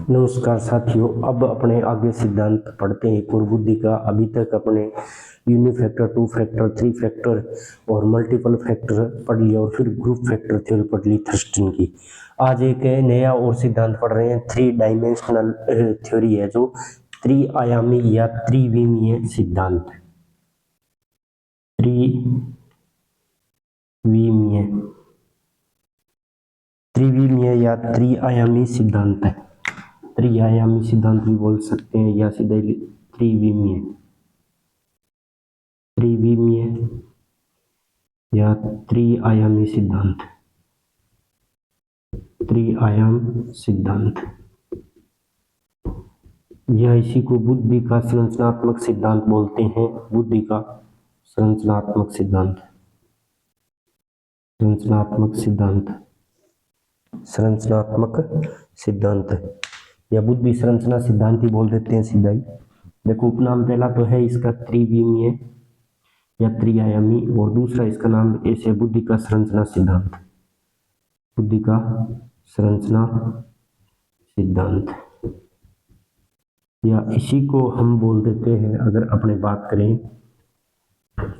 नमस्कार साथियों, अब अपने आगे सिद्धांत पढ़ते हैं कुर बुद्धि का। अभी तक अपने यूनिफैक्टर, टू फैक्टर, थ्री फैक्टर और मल्टीपल फैक्टर पढ़ लिया और फिर ग्रुप फैक्टर थ्योरी पढ़ ली थर्स्टन की। आज एक नया और सिद्धांत पढ़ रहे हैं, थ्री डायमेंशनल थ्योरी है, जो त्रिआयामी या त्रिविमीय सिद्धांत। त्रिविमीय या त्रिआयामी सिद्धांत है। त्रिआयामी सिद्धांत भी बोल सकते हैं या सीधे त्रिविमीय या त्रिआयामी सिद्धांत। त्रिआयाम सिद्धांत यह इसी को बुद्धि का संरचनात्मक सिद्धांत बोलते हैं। बुद्धि का संरचनात्मक सिद्धांत, संरचनात्मक सिद्धांत या बुद्धि संरचना सिद्धांत ही बोल देते हैं सीधा ही। देखो, उपनाम पहला तो है इसका त्रिविमीय या त्रिआयामी, और दूसरा इसका नाम ऐसे बुद्धि का संरचना सिद्धांत। बुद्धि का संरचना सिद्धांत या इसी को हम बोल देते हैं, अगर अपने बात करें,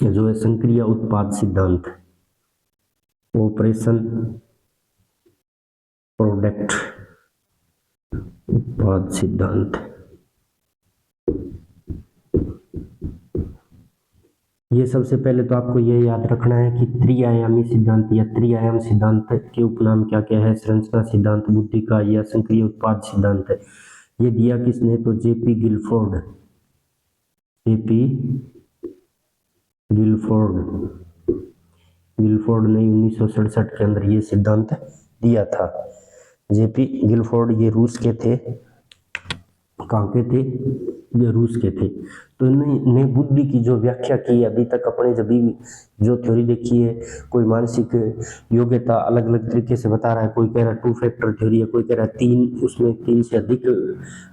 जो है संक्रिया उत्पाद सिद्धांत, ऑपरेशन प्रोडक्ट उत्पाद सिद्धांत। ये सबसे पहले तो आपको ये याद रखना है कि त्रिआयामी सिद्धांत या त्रिआयाम सिद्धांत के उपनाम क्या क्या है। संरचना सिद्धांत बुद्धि का या संक्रिय उत्पाद सिद्धांत है। ये दिया किसने? तो जेपी गिलफोर्ड ने 1967 के अंदर ये सिद्धांत दिया था। जेपी गिलफोर्ड ये रूस के थे। कहाँ के थे? ये रूस के थे। तो इन्होंने बुद्धि की जो व्याख्या की, अभी तक अपने जब भी जो थ्योरी देखी है, कोई मानसिक योग्यता अलग अलग तरीके से बता रहा है। कोई कह रहा है टू फैक्टर थ्योरी है, कोई कह रहा है तीन, उसमें तीन से अधिक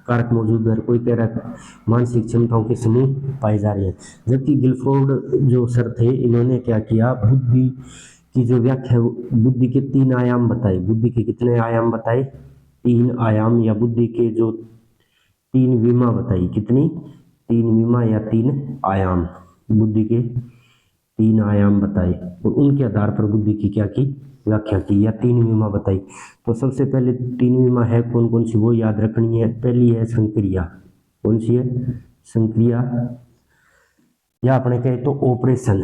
कारक मौजूद है, कोई कह रहा है मानसिक क्षमताओं के समूह पाए जा रहे हैं। जबकि गिलफोर्ड जो सर थे, इन्होंने क्या किया, बुद्धि की जो व्याख्या, बुद्धि के तीन आयाम बताए। बुद्धि के कितने आयाम बताए? तीन आयाम, या बुद्धि के जो तीन विमा बताई। कितनी? तीन विमा या तीन आयाम, बुद्धि के तीन आयाम बताए, और उनके आधार पर बुद्धि की क्या की? व्याख्या की या तीन विमा बताई। तो सबसे पहले तीन विमा है कौन कौन सी, वो याद रखनी है। पहली है संक्रिया। कौन सी है? संक्रिया, या अपने कहे तो ऑपरेशन।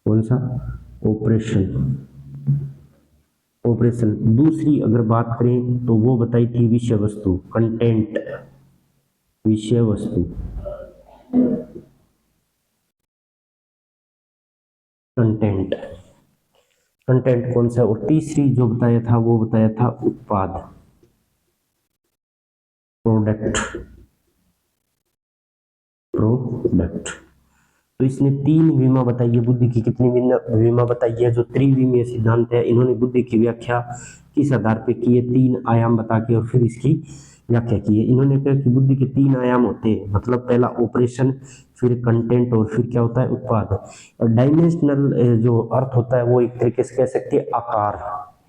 कौन सा? ऑपरेशन। दूसरी अगर बात करें तो वो बताई थी विषय वस्तु, कंटेंट, विषय वस्तु, कंटेंट कौन सा? और तीसरी जो बताया था वो बताया था उत्पाद, प्रोडक्ट। तो इसने तीन विमा बताई है। बुद्धि की कितनी विमा बताई है? जो त्रिविमीय सिद्धांत है, इन्होंने बुद्धि की व्याख्या किस आधार पे की है? तीन आयाम बता के और फिर इसकी व्याख्या की है। इन्होंने कहा कि बुद्धि के तीन आयाम होते हैं, मतलब पहला ऑपरेशन, फिर कंटेंट, और फिर क्या होता है? उत्पाद। और डायमेंशनल जो अर्थ होता है वो एक तरीके से कह सकते हैं आकार।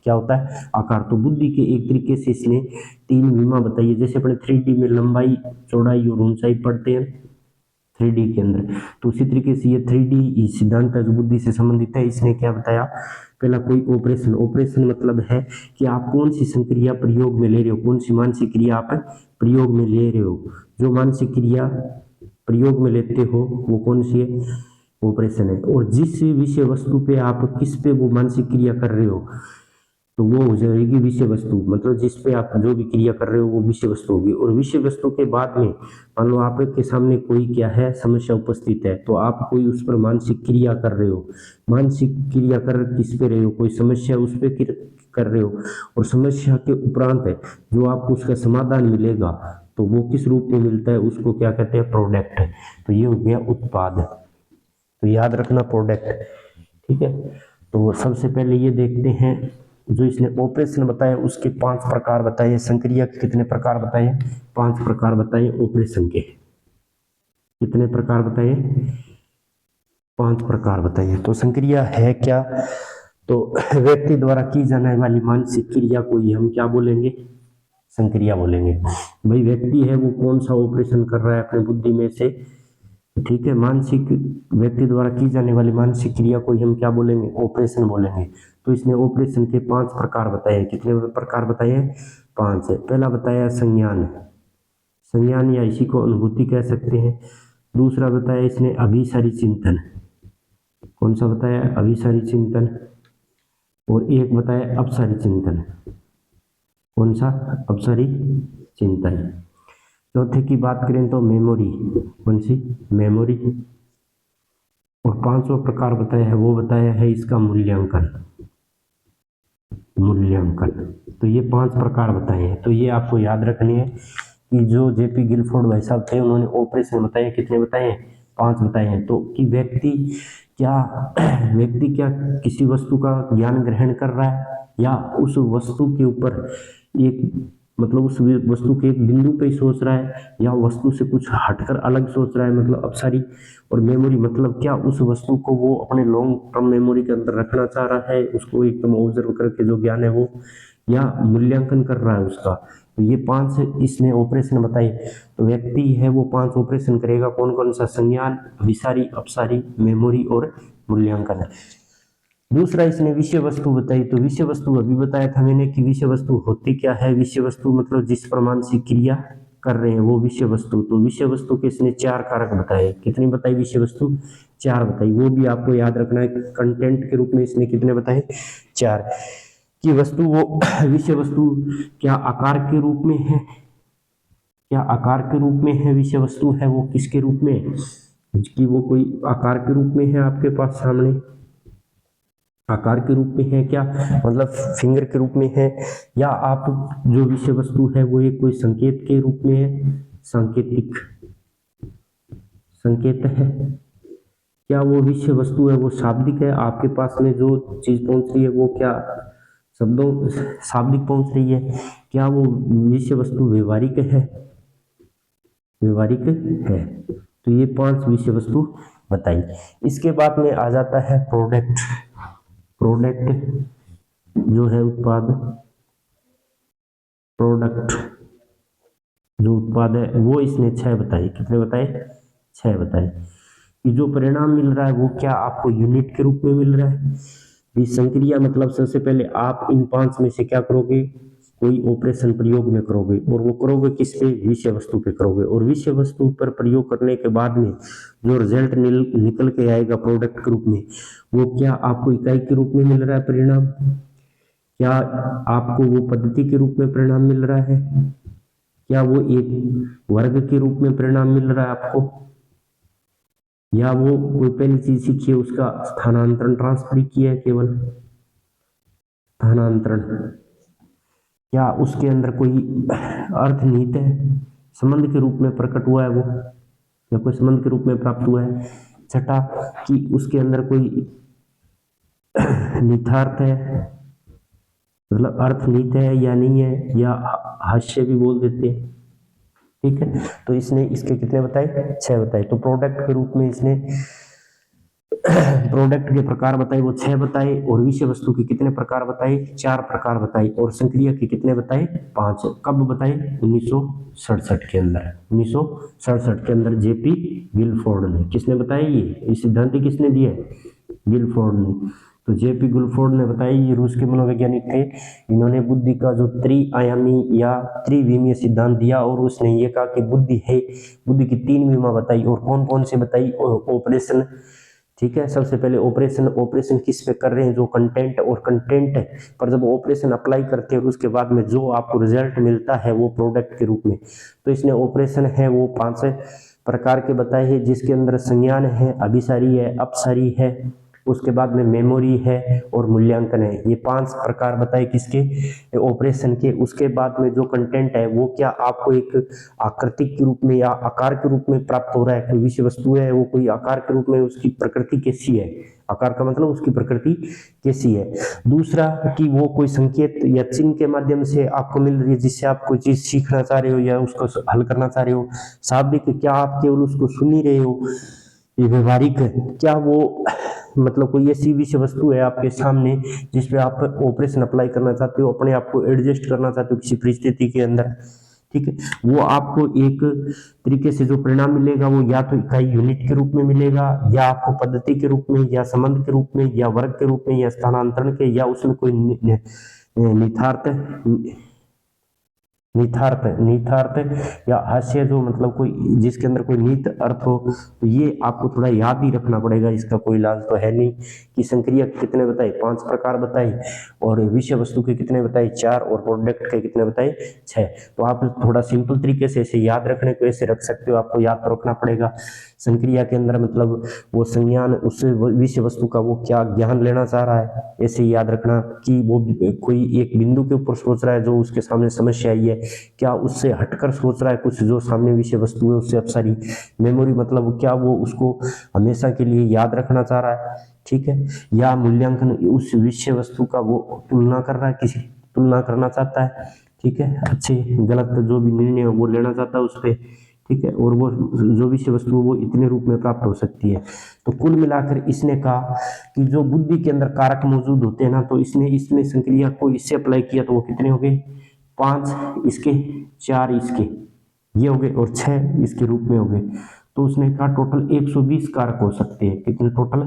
क्या होता है? आकार। तो बुद्धि के एक तरीके से इसने तीन विमा बताई है। जैसे अपने 3D में लंबाई, चौड़ाई और ऊंचाई पढ़ते हैं 3D के अंदर, तो उसी तरीके से ये 3D सिद्धांत जो बुद्धि से संबंधित है, इसने क्या बताया? पहला कोई ऑपरेशन मतलब है कि आप कौन सी संक्रिया प्रयोग में ले रहे हो, कौन सी मानसिक क्रिया आप प्रयोग में ले रहे हो। जो मानसिक क्रिया प्रयोग में लेते हो वो कौन सी है? ऑपरेशन है। और जिस विषय वस्तु पे आप किस पे वो मानसिक क्रिया कर रहे हो, तो वो हो जाएगी विषय वस्तु। मतलब जिस पे आप जो भी क्रिया कर रहे हो वो विषय वस्तु होगी। और विषय वस्तु के बाद में मान लो आपके सामने कोई क्या है, समस्या उपस्थित है, तो आप कोई उस पर मानसिक क्रिया कर रहे हो। मानसिक क्रिया कर किस पे रहे हो? कोई समस्या उस पे कर रहे हो, और समस्या के उपरांत है जो आपको उसका समाधान मिलेगा, तो वो किस रूप में मिलता है? उसको क्या कहते हैं? प्रोडक्ट। तो ये हो गया उत्पाद। तो याद रखना प्रोडक्ट, ठीक है। तो सबसे पहले ये देखते हैं, जो इसने ऑपरेशन बताया उसके 5 प्रकार बताए। संक्रिया के कितने प्रकार बताए? 5 प्रकार बताए ऑपरेशन के। कितने प्रकार बताए? 5 प्रकार बताइए। तो संक्रिया है क्या? तो व्यक्ति द्वारा की जाने वाली मानसिक क्रिया को ही हम क्या बोलेंगे, संक्रिया बोलेंगे। भाई व्यक्ति है वो कौन सा ऑपरेशन कर रहा है अपने बुद्धि में से, ठीक है, मानसिक व्यक्ति द्वारा की जाने वाली मानसिक क्रिया को ही हम क्या बोलेंगे, ऑपरेशन बोलेंगे। तो इसने ऑपरेशन के 5 प्रकार बताए हैं। कितने प्रकार बताए हैं, 5 है। पहला बताया संज्ञान, संज्ञान या इसी को अनुभूति कह सकते हैं। दूसरा बताया इसने अभिसारी चिंतन, कौन सा बताया, अभिसारी चिंतन। और एक बताया अपसारी चिंतन, कौन सा, अपसारी चिंतन। चौथे की बात करें तो मेमोरी, कौन सी, मेमोरी। और 5वां प्रकार बताया है वो बताया है इसका मूल्यांकन, मूल्यांकन। तो ये 5 प्रकार बताए हैं। तो ये आपको याद रखनी है कि जो जेपी गिलफोर्ड भाई साहब थे उन्होंने ऑपरेशन बताए, कितने बताए हैं, 5 बताए हैं। तो कि व्यक्ति क्या किसी वस्तु का ज्ञान ग्रहण कर रहा है या उस वस्तु के ऊपर एक मतलब उस वस्तु के एक बिंदु पे ही सोच रहा है या वस्तु से कुछ हटकर अलग सोच रहा है, मतलब अपसारी। और मेमोरी मतलब क्या उस वस्तु को वो अपने लॉन्ग टर्म मेमोरी के अंदर रखना चाह रहा है, उसको एकदम ऑब्जर्व करके जो ज्ञान है वो, या मूल्यांकन कर रहा है उसका। तो ये 5 इसने ऑपरेशन बताए। तो व्यक्ति है वो 5 ऑपरेशन करेगा, कौन कौन सा, संज्ञान, विसारी, अपसारी, मेमोरी और मूल्यांकन। दूसरा इसने विषय वस्तु बताई। तो विषय वस्तु अभी बताया था मैंने कि विषय वस्तु होती क्या है। विषय वस्तु मतलब जिस पर मानसिक क्रिया कर रहे हैं वो विषय वस्तु। तो विषय वस्तु के इसने 4 कारक बताए। कितनी बताई विषय वस्तु, 4 बताई। वो भी आपको याद रखना है। कंटेंट के रूप में इसने कितने बताए, 4। कि वस्तु वो विषय वस्तु क्या आकार के रूप में है, क्या आकार के रूप में है विषय वस्तु है वो, किसके रूप में, कि वो कोई आकार के रूप में है आपके पास सामने, आकार के रूप में है क्या, मतलब फिंगर के रूप में है, या आप जो विषय वस्तु है वो एक कोई संकेत के रूप में है, सांकेतिक संकेत है, क्या वो विषय वस्तु है वो शाब्दिक है, आपके पास में जो चीज पहुंच रही है वो क्या शब्दों शाब्दिक पहुंच रही है, क्या वो विषय वस्तु व्यवहारिक है, व्यवहारिक है। तो ये 5 विषय वस्तु बताई। इसके बाद में आ जाता है प्रोडक्ट। प्रोडक्ट जो है उत्पाद, प्रोडक्ट जो उत्पाद है वो इसने 6 बताए। कितने बताए, 6 बताए। कि जो परिणाम मिल रहा है वो क्या आपको यूनिट के रूप में मिल रहा है। इस संक्रिया मतलब सबसे पहले आप इन 5 में से क्या करोगे, कोई ऑपरेशन प्रयोग में करोगे, और वो करोगे किस पे, विषय वस्तु पे करोगे। और विषय वस्तु पर प्रयोग करने के बाद में जो रिजल्ट निकल के आएगा प्रोडक्ट के रूप में, वो क्या आपको इकाई के रूप में मिल रहा है परिणाम, क्या आपको वो पद्धति के रूप में परिणाम मिल रहा है, क्या वो एक वर्ग के रूप में परिणाम मिल रहा है आपको, या वो कोई पहली चीज सीखी है उसका स्थानांतरण ट्रांसफर किया है, केवल स्थानांतरण, क्या उसके अंदर कोई अर्थ निहित है, संबंध के रूप में प्रकट हुआ है वो, या कोई संबंध के रूप में प्राप्त हुआ है। छठा कि उसके अंदर कोई निहितार्थ है, मतलब अर्थ निहित है या नहीं है, या हास्य भी बोल देते हैं, ठीक है। तो इसने इसके कितने बताए, 6 बताए। तो प्रोडक्ट के रूप में इसने प्रोडक्ट के प्रकार बताए वो 6 बताए, और विषय वस्तु के कितने प्रकार बताए, 4 प्रकार बताए, और संक्रिया के कितने बताए, 5। कब बताए, 1967 के अंदर, 1967 के अंदर जेपी गिलफोर्ड ने, किसने बताया ये सिद्धांत किसने दिया, गिलफोर्ड ने। तो जेपी गिलफोर्ड ने बताया, ये रूस के मनोवैज्ञानिक थे। इन्होंने बुद्धि का जो त्रिआयामी या त्रिविमीय सिद्धांत दिया, और उसने ये कहा कि बुद्धि है, बुद्धि की 3 विमा बताई। और कौन कौन से बताई, ऑपरेशन, ठीक है। सबसे पहले ऑपरेशन किस पे कर रहे हैं, जो कंटेंट, और कंटेंट पर जब ऑपरेशन अप्लाई करते हैं और उसके बाद में जो आपको रिजल्ट मिलता है वो प्रोडक्ट के रूप में। तो इसने ऑपरेशन है वो 5 प्रकार के बताए हैं, जिसके अंदर संज्ञान है, अभिसारी है, अपसारी है, उसके बाद में मेमोरी है और मूल्यांकन है। ये 5 प्रकार बताए किसके, ऑपरेशन के। उसके बाद में जो कंटेंट है वो क्या आपको एक आकृतिक के रूप में या आकार के रूप में प्राप्त हो रहा है। कोई विषय वस्तु है वो कोई आकार के रूप में, उसकी प्रकृति कैसी है, आकार का मतलब उसकी प्रकृति कैसी है। दूसरा कि वो कोई संकेत या चिन्ह के माध्यम से आपको मिल रही है, जिससे आप कोई चीज सीखना चाह रहे हो या उसको हल करना चाह रहे हो। शाब्दिक क्या आप केवल उसको सुन ही रहे हो। ये व्यवहारिक क्या वो मतलब कोई ऐसी विषय वस्तु है आपके सामने जिस पे आप ऑपरेशन अप्लाई करना चाहते हो, अपने आप को एडजस्ट करना चाहते हो किसी परिस्थिति के अंदर, ठीक है, वो आपको एक तरीके से जो परिणाम मिलेगा वो या तो इकाई यूनिट के रूप में मिलेगा, या आपको पद्धति के रूप में, या संबंध के रूप में, या वर्ग के रूप में, या स्थानांतरण के, या उसमें कोई निहितार्थ निहितार्थ निहितार्थ या हास्य, जो मतलब कोई जिसके अंदर कोई निहित अर्थ हो, तो ये आपको थोड़ा याद ही रखना पड़ेगा। इसका कोई इलाज तो है नहीं कि संक्रिया के कितने बताए, 5 प्रकार बताए, और विषय वस्तु के कितने बताए, 4, और प्रोडक्ट के कितने बताए, 6। तो आप थोड़ा सिंपल तरीके से इसे याद रखने को ऐसे रख सकते हो, आपको याद तो रखना पड़ेगा संक्रिया के अंदर मतलब वो संज्ञान, उस विषय वस्तु का वो क्या ज्ञान लेना चाह रहा है, ऐसे याद रखना कि वो कोई एक बिंदु के ऊपर सोच रहा है जो उसके सामने समस्या आई है, क्या उससे हटकर सोच रहा है कुछ जो सामने विषय वस्तु है उससे अब सारी मेमोरी, मतलब क्या वो उसको हमेशा के लिए याद रखना चाह रहा है, ठीक है, या मूल्यांकन उस विषय वस्तु का वो तुलना कर रहा है, किसी तुलना करना चाहता है, ठीक है, अच्छे गलत जो भी निर्णय वो लेना चाहता है उस पर, ठीक है, और वो जो विषय वस्तु वो इतने रूप में प्राप्त हो सकती है। तो कुल मिलाकर इसने कहा कि जो बुद्धि के अंदर कारक मौजूद होते हैं ना, तो इसने इसमें संक्रिया को इससे अप्लाई किया तो वो कितने हो गए, 5 इसके, 4 इसके, ये हो गए, और 6 इसके रूप में हो गए। तो उसने कहा टोटल 120 कारक हो सकते हैं। कितने टोटल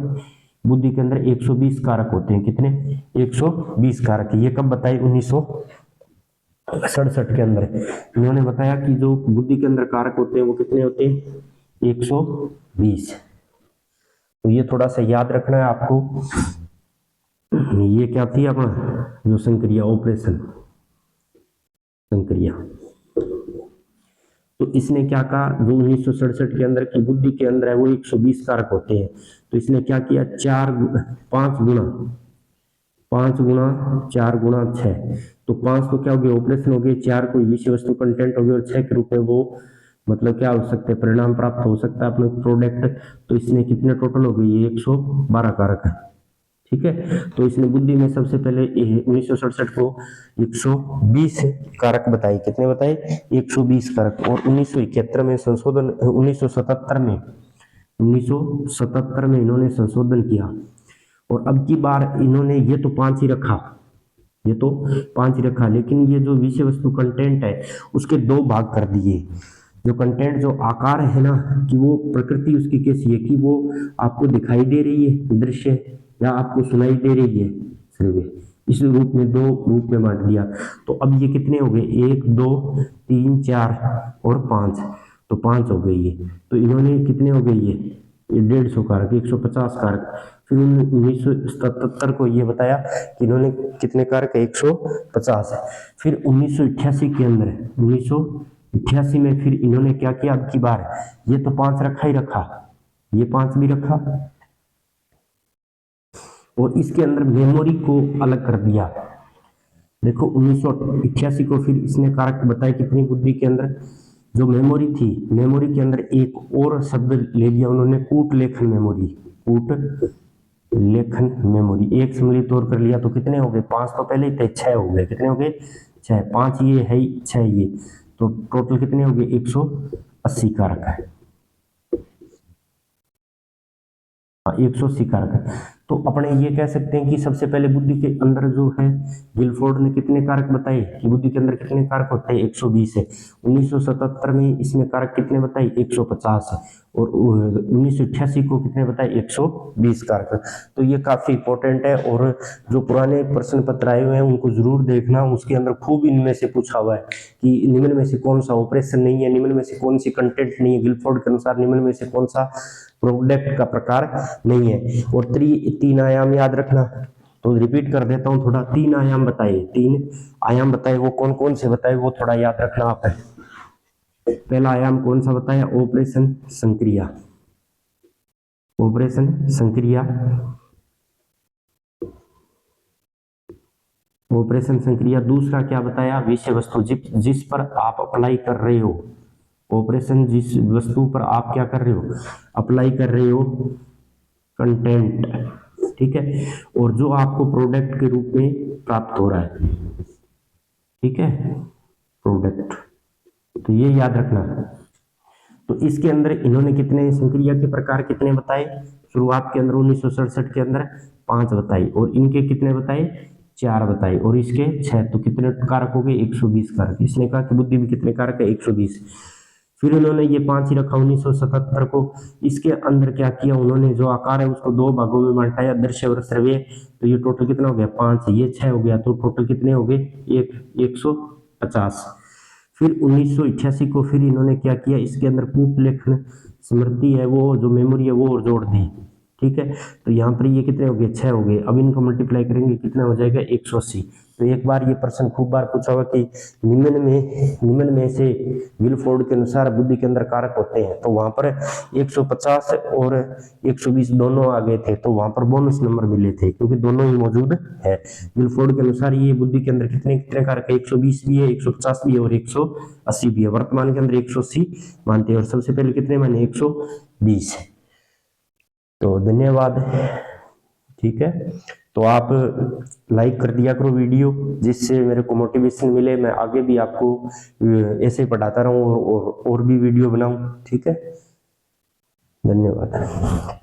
बुद्धि के अंदर 120 कारक होते हैं, कितने 120 कारक। ये कब बताए, 1967 के अंदर इन्होंने बताया कि जो बुद्धि के अंदर कारक होते हैं वो कितने होते हैं, 120। तो ये थोड़ा सा याद रखना है आपको। ये क्या थी अपना जो संक्रिया, ऑपरेशन संक्रिया। तो इसने क्या कहा, जो 1967 के अंदर की बुद्धि के अंदर है वो 120 कारक होते हैं। तो इसने क्या किया, 5 गुणा 4 गुणा 6, तो 5 तो क्या हो गया, ऑपरेशन हो गए, 4 कोई विषय वस्तु कंटेंट हो गया, और 6 के रूप में वो मतलब क्या हो सकते हैं, परिणाम प्राप्त हो सकता है अपने प्रोडक्ट। तो इसने कितने टोटल हो गए, ये 112 कारक है, ठीक है। तो इसने बुद्धि में सबसे पहले 1967 को 120 कारक बताए, कितने बताए, 120 कारक। और 1971 में संशोधन, 1977 में इन्होंने संशोधन किया, और अब की बार इन्होंने ये तो 5 ही रखा, ये तो 5 ही रखा, लेकिन ये जो विषय वस्तु कंटेंट है उसके 2 भाग कर दिए। जो कंटेंट, जो आकार है ना, कि वो प्रकृति उसकी कैसी है, कि वो आपको दिखाई दे रही है दृश्य, या आपको सुनाई दे रही है सिर्फ, इस रूप में 2 रूप में बांट दिया। तो अब ये कितने हो गए, 1 2 3 4 और 5, तो 5 हो गए ये। तो इन्होंने कितने हो गए, ये 150 कारक, 150 कारक। फिर 1977 को ये बताया कि इन्होंने कितने कारक, 150। फिर 1988 के अंदर, 1988 में फिर इन्होंने क्या किया, अब की बार ये तो 5 रखा ही रखा, ये 5 भी रखा, और इसके अंदर मेमोरी को अलग कर दिया। देखो 1988 को फिर इसने कारक बताया कितनी बुद्धि के अंदर, जो मेमोरी थी, मेमोरी के अंदर एक और शब्द ले लिया उन्होंने, कूट लेखन मेमोरी, कूट लेखन मेमोरी, एक सम्मिलित तौर कर लिया। तो कितने हो गए, 5 तो पहले ही थे, 6 हो गए, कितने हो गए, 6, 5 ये है, 6 ये, तो टोटल कितने हो गए, 180 कारक है, 180 कारक है। तो अपने ये कह सकते हैं कि सबसे पहले बुद्धि के अंदर जो है, गिलफोर्ड ने कितने कारक बताए कि बुद्धि के अंदर कितने कारक होते हैं, 120 है। 1977 में इसने कारक कितने बताए, 150 है। और 1988 को कितने बताए, 120 कारक। तो ये काफी इंपॉर्टेंट है, और जो पुराने प्रश्न पत्र आए हुए हैं उनको जरूर देखना, उसके अंदर खूब इनमें से पूछा हुआ है कि निम्न में से कौन सा ऑपरेशन नहीं है, निम्न में से कौन सी कंटेंट नहीं है, गिलफोर्ड के अनुसार निम्न में से कौन सा प्रोडक्ट का प्रकार नहीं है। और 3 आयाम याद रखना, तो रिपीट कर देता हूं थोड़ा, 3 आयाम बताए, 3 आयाम बताए, वो कौन कौन से बताए वो थोड़ा याद रखना आप। पहला आयाम कौन सा बताया, ऑपरेशन संक्रिया, ऑपरेशन संक्रिया, ऑपरेशन संक्रिया। दूसरा क्या बताया, विषय वस्तु, जिस पर आप अप्लाई कर रहे हो, ऑपरेशन जिस वस्तु पर आप क्या कर रहे हो, अप्लाई कर रहे हो, कंटेंट, ठीक है, और जो आपको प्रोडक्ट के रूप में प्राप्त हो रहा है, ठीक है, प्रोडक्ट। तो ये याद रखना। तो इसके अंदर इन्होंने कितने संक्रिया के प्रकार कितने बताए, शुरुआत के अंदर 1967 के अंदर 5 बताई और इनके कितने बताए, 4 बताए और इसके 6, तो कितने कारक हो गए, 120 कारक। इसने कहा कि बुद्धि में कितने कारक है, 120। फिर उन्होंने ये 5 ही रखा 1977 को। इसके अंदर क्या किया उन्होंने, जो आकार है उसको 2 भागों में बांटा, दृश्य और श्रव्य। तो ये टोटल कितना हो गया, 5, ये 6 हो गया, तो टोटल कितने हो गए, 150। फिर 1988 को फिर इन्होंने क्या किया, इसके अंदर कूट लेखन स्मृति है वो जो मेमोरी है वो और जोड़ दी, ठीक है। तो यहाँ पर ये कितने हो गए, 6 हो गए। अब इनको मल्टीप्लाई करेंगे कितना हो जाएगा, 180। तो एक बार ये प्रश्न खूब बार पूछा हुआ कि निम्न में से विलफोर्ड के अनुसार बुद्धि के अंदर कारक होते हैं, तो वहां पर 150 और 120 दोनों आ गए थे, तो वहां पर बोनस नंबर मिले थे क्योंकि दोनों ही मौजूद है। विलफोर्ड के अनुसार ये बुद्धि के अंदर कितने कितने कारक है, 120 भी है, 150 भी है और 180 भी है। वर्तमान के अंदर 180 मानते हैं और सबसे पहले कितने माने, 120। तो धन्यवाद, ठीक है। तो आप लाइक कर दिया करो वीडियो, जिससे मेरे को मोटिवेशन मिले, मैं आगे भी आपको ऐसे पढ़ाता रहूं और भी वीडियो बनाऊं, ठीक है। धन्यवाद।